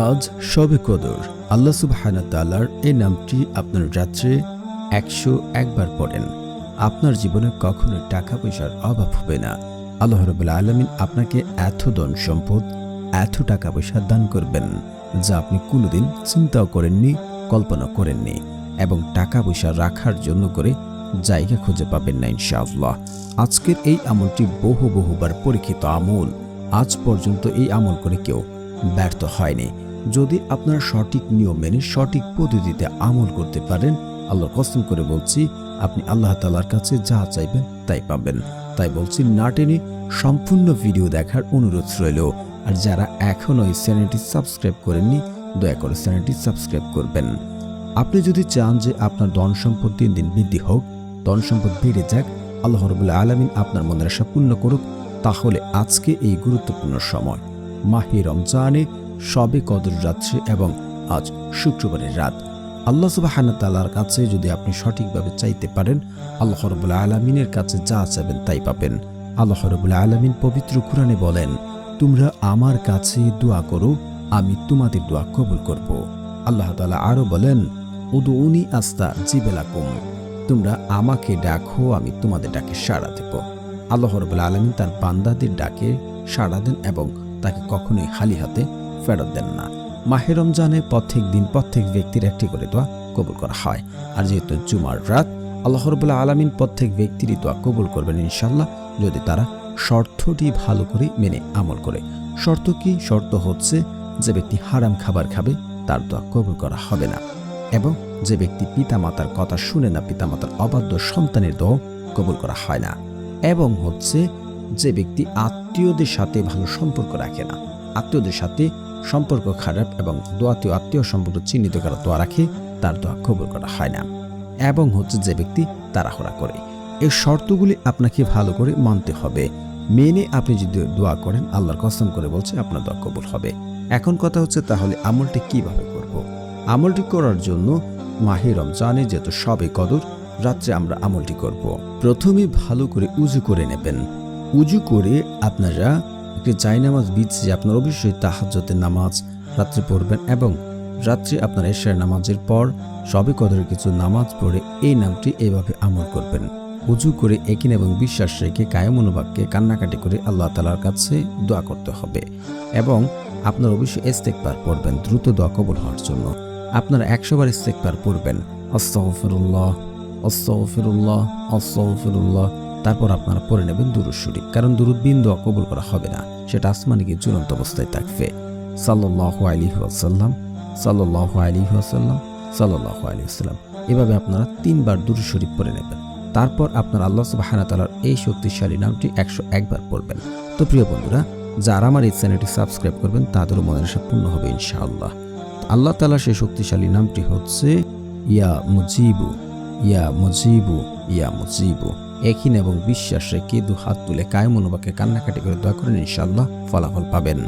আজ শবে কদর। আল্লাহ সুবহানাহু ওয়া তাআলার এই নামটি আপনার রাত্রে 101 বার পড়েন, আপনার জীবনে কখনোই টাকা পয়সার অভাব হবে না। আল্লাহ রাব্বুল আলামিন আপনাকে এত ধন সম্পদ, এত টাকা পয়সা দান করবেন যা আপনি কোনোদিন চিন্তাও করেননি, কল্পনা করেননি, এবং টাকা পয়সা রাখার জন্য করে জায়গা খুঁজে পাবেন না ইনশাআল্লাহ। আজকের এই আমলটি বহুবার পরীক্ষিত আমল। আজ পর্যন্ত এই আমল করে কেউ ব্যর্থ হয়নি। যদি আপনারা সঠিক নিয়ম মেনে সঠিক পদ্ধতিতে আমল করতে পারেন, আল্লাহর কসম করে বলছি আপনি আল্লাহ তাআলার কাছে যা চাইবেন তাই পাবেন। তাই বলছি, না টেনে সম্পূর্ণ ভিডিও দেখার অনুরোধ রইল। আর যারা এখনো এই চ্যানেলটি সাবস্ক্রাইব করেননি, দয়া করে চ্যানেলটি সাবস্ক্রাইব করবেন। আপনি যদি চান যে আপনার ধন সম্পদ দিন দিন বৃদ্ধি হোক, ধন সম্পদ বেড়ে যাক, আল্লাহ রাব্বুল আলামিন আপনার মনের আশা পূর্ণ করুক, তাহলে আজকে এই গুরুত্বপূর্ণ সময় মাহে রমজানে শবে কদর রাত্রে এবং আজ শুক্রবারের রাত আল্লাহ সুবহানাহু ওয়া তাআলার কাছে যদি আপনি সঠিকভাবে চাইতে পারেন, আল্লাহ রাব্বুল আলামিনের কাছে যা চাইবেন তাই পাবেন। আল্লাহ রাব্বুল আলামিন পবিত্র কুরআনে বলেন, তোমরা আমার কাছে দোয়া করো, আমি তোমাদের দোয়া কবুল করব। আল্লাহ তাআলা আরো বলেন, উদউনি আস্তাজিব লাকুম, তোমরা আমাকে ডাকো, আমি তোমাদের ডাকে সাড়া দেব। আল্লাহ রাব্বুল আলামিন তার বান্দাদের ডাকে সাড়া দেন এবং তাকে কখনোই খালি হাতে ফেরত দেন না। মাহে রমজানে প্রত্যেক দিন প্রত্যেক ব্যক্তির একটি করে দোয়া কবুল করা হয়। আর যেহেতু জুমার রাত, আল্লাহ রাব্বুল আলামিন প্রত্যেক ব্যক্তিরই দোয়া কবুল করবেন ইনশাআল্লাহ, যদি তারা শর্তটি ভালো করে মেনে আমল করে। শর্ত কি? শর্ত হচ্ছে যে ব্যক্তি হারাম খাবার খাবে তার দোয়া কবুল করা হবে না, এবং যে ব্যক্তি পিতামাতার কথা শুনে না, পিতামাতার অবাধ্য সন্তানের দোয়া কবুল করা হয় না, এবং হচ্ছে যে ব্যক্তি আত্মীয়দের সাথে ভালো সম্পর্ক রাখে না, আত্মীয়দের সাথে সম্পর্ক খারাপ এবং দোয়াতেও আত্মীয় সম্পর্ক চিহ্নিত করা দোয়া রাখে, তার দোয়া কবুল করা হয় না, এবং হচ্ছে যে ব্যক্তি তাড়াহুড়া করে। এই শর্তগুলি আপনাকে ভালো করে মানতে হবে। মেনে আপনি যদি দোয়া করেন, আল্লাহর কসম করে বলছে আপনার দোয়া কবুল হবে। এখন কথা হচ্ছে, তাহলে আমলটি কিভাবে করব? আমলটি করার জন্য মাহে রমজানে যেহেতু শবে কদর রাত্রে আমরা আমলটি করব। প্রথমে ভালো করে উযু করে নেবেন। উযু করে আপনারা একটি জায়নামাজ বিছিয়ে আপনার অবশ্যই তাহাজ্জুদের নামাজ রাত্রে পড়বেন, এবং রাত্রে আপনার এশার নামাজের পর শবে কদরের কিছু নামাজ পড়ে এই নামটি এভাবে আমল করবেন। উযু করে একিন এবং বিশ্বাস রেখে কায়ম অনুবাক্যে কান্নাকাটি করে আল্লাহ তাআলার কাছে দোয়া করতে হবে, এবং আপনার অবশ্যই ইস্তেগফার পড়বেন দ্রুত দোয়া কবুল হওয়ার জন্য। আপনারা 100 বার ইস্তেগফার পড়বেন, আস্তাগফিরুল্লাহ আস্তাগফিরুল্লাহ আস্তাগফিরুল্লাহ। তারপর আপনারা পড়ে নেবেন দুরূদ শরীফ, কারণ দুরূদ বিন দোয়া কবুল করা হবে না, সেটা আসমানে গিয়ে ঝুলন্ত অবস্থায় থাকবে। সাল্লাল্লাহু আলাইহি ওয়াসাল্লাম সাল্লাল্লাহু আলাইহি ওয়াসাল্লাম সাল্লাল্লাহু আলাইহি ওয়াসাল্লাম, এভাবে আপনারা 3 বার দুরূদ শরীফ পড়ে নেবেন। তারপর আপনার আল্লাহ সুবহানাহু ওয়া তাআলার এই শক্তিশালী নামটি 101 বার পড়বেন। তো প্রিয় বন্ধুরা, যারা আমার এই চ্যানেলটি সাবস্ক্রাইব করবেন তাদেরও মনের আশা পূর্ণ হবে ইনশাআল্লাহ। আল্লাহ তাআলার সেই শক্তিশালী নামটি হচ্ছে ইয়া মুজিবু ইয়া মুজিবু ইয়া মুজিবু। একিন এবং বিশ্বাস রেখে 2 হাত তুলে কায়ম অনুবাক্যে কান্নাকাটি করে দোয়া করেন, ইনশাআল্লাহ ফলাফল পাবেন।